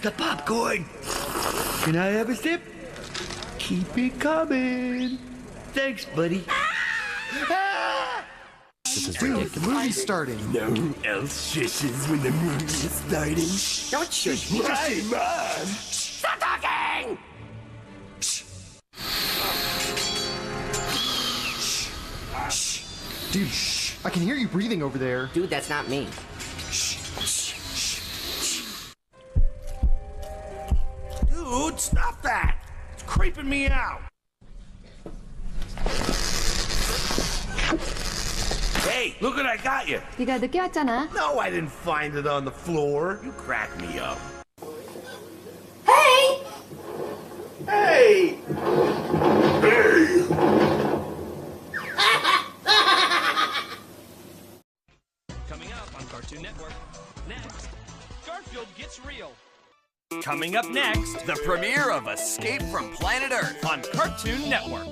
the popcorn. Can I have a sip? Keep it coming. Thanks, buddy. Dude, the movie's starting. No one else shushes when the movie is starting. Don't shush me. Hey, Mom! Stop talking! Dude, I can hear you breathing over there. Dude, that's not me. Dude, stop that! It's creeping me out. Hey, look what I got you. 네가 늦게 왔잖아. No, I didn't find it on the floor. You cracked me up. Hey! Hey! Hey! Coming up on Cartoon Network. Next, Garfield Gets Real. Coming up next, The premiere of Escape from Planet Earth. on Cartoon Network.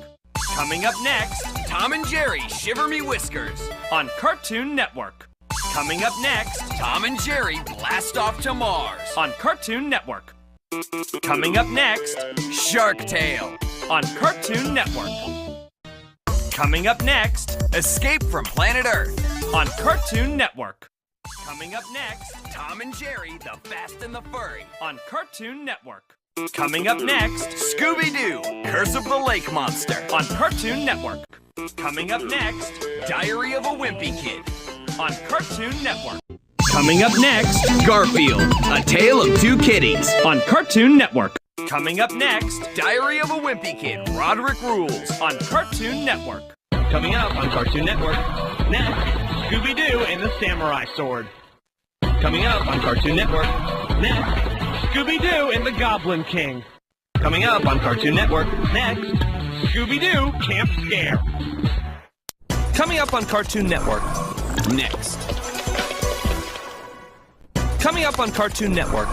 Coming up next, Tom and Jerry Shiver Me Whiskers. on Cartoon Network. Coming up next, Tom and Jerry Blast Off to Mars. on Cartoon Network. Coming up next, Shark Tale. on Cartoon Network. Coming up next, Escape from Planet Earth. on Cartoon Network. Coming up next, Tom and Jerry The Fast and the Furry. on Cartoon Network. Coming up next, Scooby-Doo Curse of the Lake Monster. on Cartoon Network. Coming up next, Diary of a Wimpy Kid. on Cartoon Network. Coming up next, Garfield A Tale of Two Kitties. on Cartoon Network. Coming up next, Diary of a Wimpy Kid Roderick Rules. on Cartoon Network. Coming up on Cartoon Network. Next, Scooby-Doo and the Samurai Sword. Coming up on Cartoon Network. Next, Scooby-Doo and the Goblin King. Coming up on Cartoon Network. Next, Scooby-Doo Camp Scare. Coming up on Cartoon Network. Next. Coming up on Cartoon Network.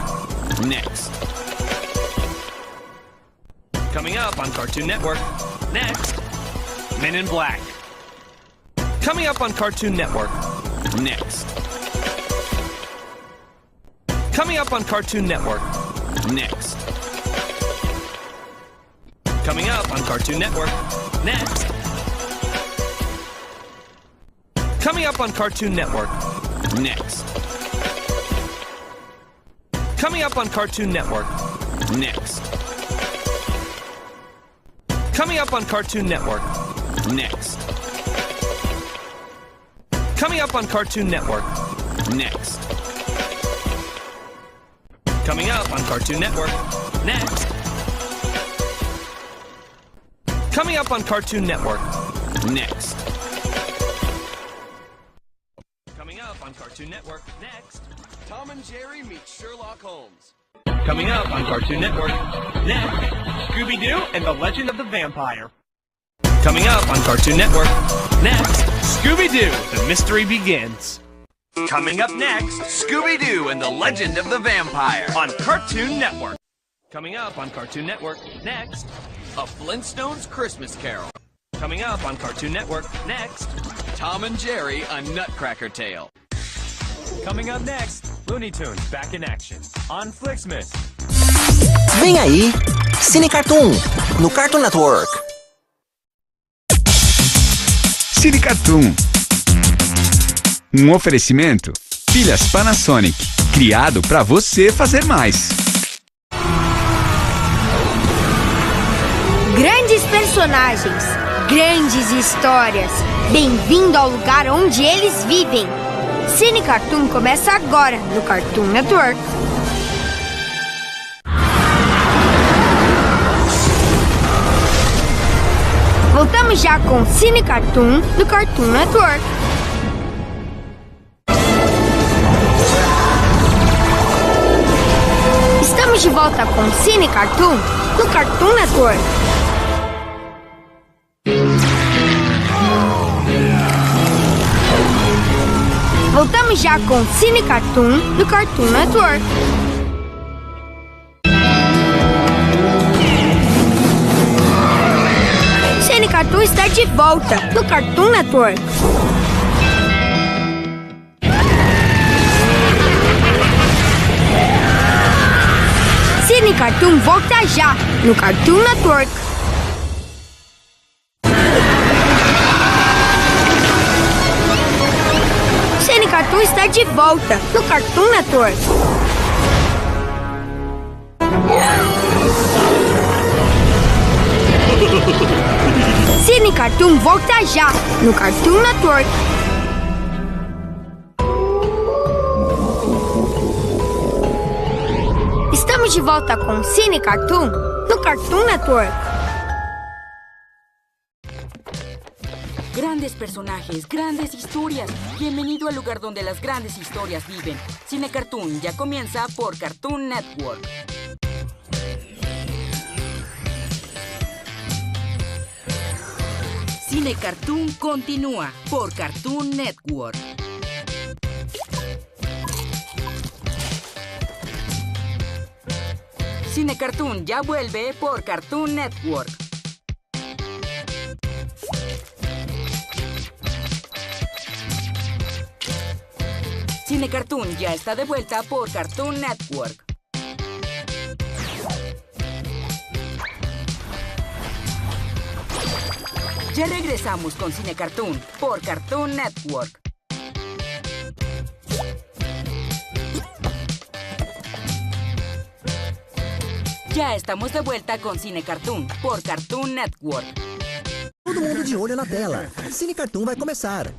Next. Coming up on Cartoon Network. Next, Men in Black. Coming up on Cartoon Network. Next. Coming up on Cartoon Network. Next. Coming up on Cartoon Network. Next. Coming up on Cartoon Network. Next. Coming up on Cartoon Network. Next. Coming up on Cartoon Network. Next. Coming up on Cartoon Network. Next. Coming up on Cartoon Network. Next. Coming up on Cartoon Network. Next. Coming up on Cartoon Network. Next. Tom and Jerry meet Sherlock Holmes. Coming up on Cartoon Network. Next, Scooby-Doo and the Legend of the Vampire. Coming up on Cartoon Network. Next, Scooby-Doo, the mystery begins. Coming up next, Scooby-Doo and the Legend of the Vampire. on Cartoon Network. Coming up on Cartoon Network. Next, A Flintstones Christmas Carol. coming up on Cartoon Network. Next, Tom and Jerry A Nutcracker Tale. coming up next, Looney Tunes back in action on Flixmas. Vem aí, Cine Cartoon, no Cartoon Network. Cine Cartoon. Um oferecimento Pilhas Panasonic, criado para você fazer mais. Grandes personagens, grandes histórias. Bem-vindo ao lugar onde eles vivem. Cine Cartoon começa agora no Cartoon Network. Voltamos já com Cine Cartoon no Cartoon Network. Estamos de volta com Cine Cartoon no Cartoon Network. Voltamos já com Cine Cartoon no Cartoon Network. Cine Cartoon está de volta no Cartoon Network. Cartoon volta já no Cartoon Network. Cine Cartoon está de volta no Cartoon Network. Cine Cartoon volta já no Cartoon Network. Estamos de volta com Cine Cartoon no Cartoon Network. Grandes personajes, grandes historias. Bienvenido al lugar donde las grandes historias viven. Cine Cartoon ya comienza por Cartoon Network. Cine Cartoon continúa por Cartoon Network. Cine Cartoon ya vuelve por Cartoon Network. Cine Cartoon ya está de vuelta por Cartoon Network. Ya regresamos con Cine Cartoon por Cartoon Network. Ya estamos de vuelta con Cine Cartoon por Cartoon Network. Todo mundo de olho na tela. Cine Cartoon vai começar.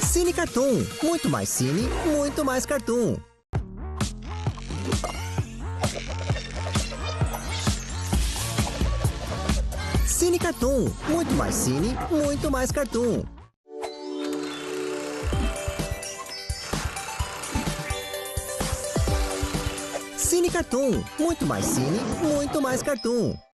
Cine Cartoon. Muito mais cine, muito mais cartoon. Cine Cartoon. Muito mais cine, muito mais cartoon. Cine Cartoon. Muito mais cine, muito mais cartoon.